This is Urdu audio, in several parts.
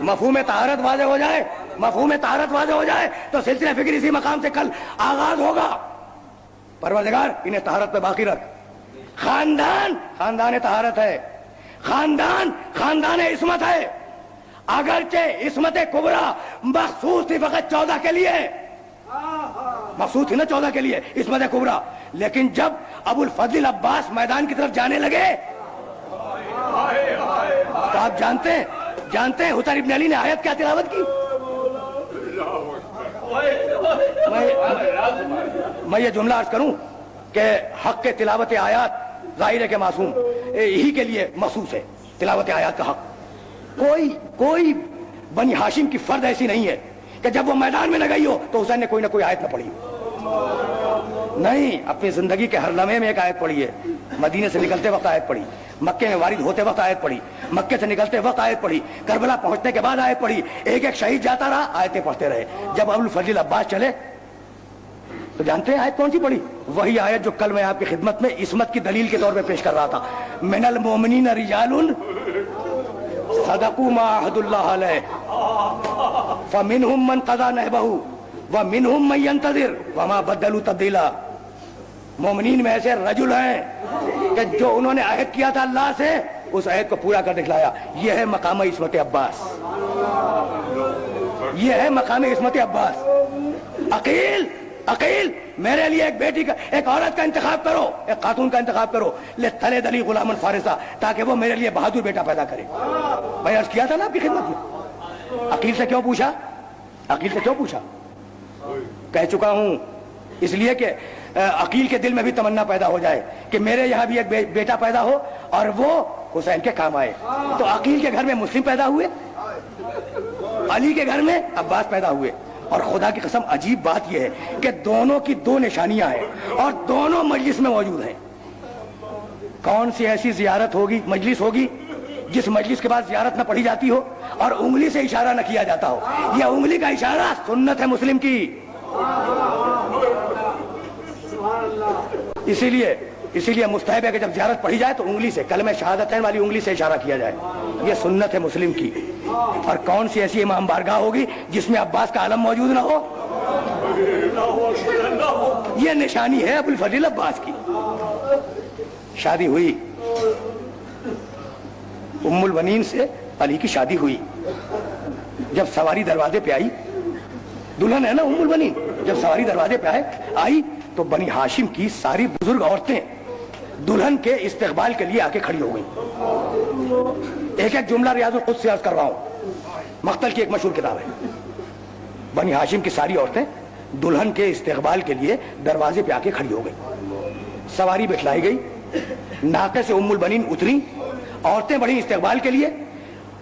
مفہوم طہارت واضح ہو جائے، مفہوم طہارت واضح ہو جائے تو سلسلہ فکر اسی مقام سے کل آغاز ہوگا۔ پروردگار انہیں طہارت پہ باقی رکھ۔ خاندان خاندان طہارت ہے، خاندان خاندان عصمت ہے، اگرچہ عصمت کبریٰ مخصوص تھی فقط 14 کے لیے، مخصوص تھی نا 14 کے لیے عصمت کبریٰ، لیکن جب ابو الفضل عباس میدان کی طرف جانے لگے تو آپ جانتے ہیں حسین ابن علی نے آیت کیا تلاوت کی؟ میں یہ جملہ عرض کروں کہ حق کے تلاوت آیات ظاہر ہے کہ معصوم ہی کے لیے مخصوص ہے، تلاوت آیات کا حق کوئی بنی ہاشم کی فرد ایسی نہیں ہے کہ جب وہ میدان میں نہ گئی ہو تو حسین نے کوئی نہ کوئی آیت نہ پڑھی ہو۔ نہیں، اپنی زندگی کے ہر لمحے میں ایک آیت پڑھی ہے، مدینے سے نکلتے وقت آیت پڑھی، مکے میں وارد ہوتے وقت آیت پڑھی، مکے سے نکلتے وقت آیت پڑھی، کربلا پہنچنے کے بعد آیت پڑھی، ایک ایک شہید جاتا رہا آیتیں پڑھتے رہے۔ جب ابو الفضل عباس چلے تو جانتے ہیں آیت کون سی پڑھی؟ وہی آیت جو کل میں آپ کی خدمت میں عصمت کی دلیل کے طور پہ پیش کر رہا تھا، من المؤمنین رجال صدقوا ما عهد الله علیہ فمنهم من قضى نحبه ومنهم من ينتظر وما بدلوا تبدیلا۔ مومنین میں ایسے رجل ہیں کہ جو انہوں نے عہد کیا تھا اللہ سے اس عہد کو پورا کر دکھلایا۔ یہ ہے مقام عصمت عباس، یہ ہے مقام عصمت عباس۔ عقیل میرے لیے ایک بیٹی کا، ایک عورت کا انتخاب کرو، ایک خاتون کا انتخاب کرو، لتلد علی غلاما فارسا، تاکہ وہ میرے لیے بہادر بیٹا پیدا کرے۔ میں عرض کیا تھا نا آپ کی خدمت میں، عقیل سے کیوں پوچھا؟ عقیل سے کیوں پوچھا؟ کہہ چکا ہوں اس لیے کہ عقیل کے دل میں بھی تمنا پیدا ہو جائے کہ میرے یہاں بھی ایک بیٹا پیدا ہو اور وہ حسین کے کام آئے۔ تو عقیل کے گھر میں مسلم پیدا ہوئے، علی کے گھر میں عباس پیدا ہوئے، اور خدا کی قسم عجیب بات یہ ہے کہ دونوں کی دو نشانیاں ہیں اور دونوں مجلس میں موجود ہیں۔ کون سی ایسی زیارت ہوگی، مجلس ہوگی جس مجلس کے بعد زیارت نہ پڑھی جاتی ہو اور انگلی سے اشارہ نہ کیا جاتا ہو؟ یہ انگلی کا اشارہ سنت ہے مسلم کی۔ اسی لیے مستحب ہے کہ جب زیارت پڑھی جائے تو انگلی سے، کلمہ شہادتین والی انگلی سے اشارہ کیا جائے، یہ سنت ہے مسلم کی۔ اور کون سی ایسی امام بارگاہ ہوگی جس میں عباس کا علم موجود نہ ہو؟ یہ نشانی ہے ابو الفضل عباس کی۔ شادی ہوئی، ام البنین سے علی کی شادی ہوئی۔ جب سواری دروازے پہ آئی، دلہن ہے نا ام البنین، جب سواری دروازے پہ آئی تو بنی ہاشم کی ساری بزرگ عورتیں دلہن کے استقبال کے لیے آ کے کھڑی ہو گئی۔ ایک ایک جملہ ریاض القدس سے عرض کر رہا ہوں، مقتل کی ایک مشہور کتاب ہے۔ بنی ہاشم کی ساری عورتیں دلہن کے استقبال کے لیے دروازے پہ آ کے کھڑی ہو گئی۔ سواری بٹھلائی گئی، ناقے سے ام البنین اتری، عورتیں بڑھی استقبال کے لیے۔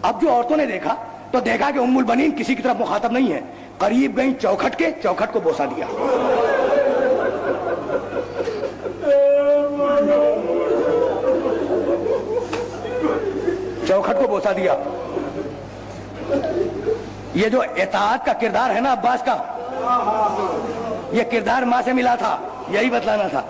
اب جو عورتوں نے دیکھا تو دیکھا کہ ام البنین کسی کی طرف مخاطب نہیں ہے، قریب گئی چوکھٹ کے، چوکھٹ کو بوسہ دیا۔ چوکھٹ کو بوسہ دیا۔ یہ جو اطاعت کا کردار ہے نا عباس کا، یہ کردار ماں سے ملا تھا، یہی بتلانا تھا۔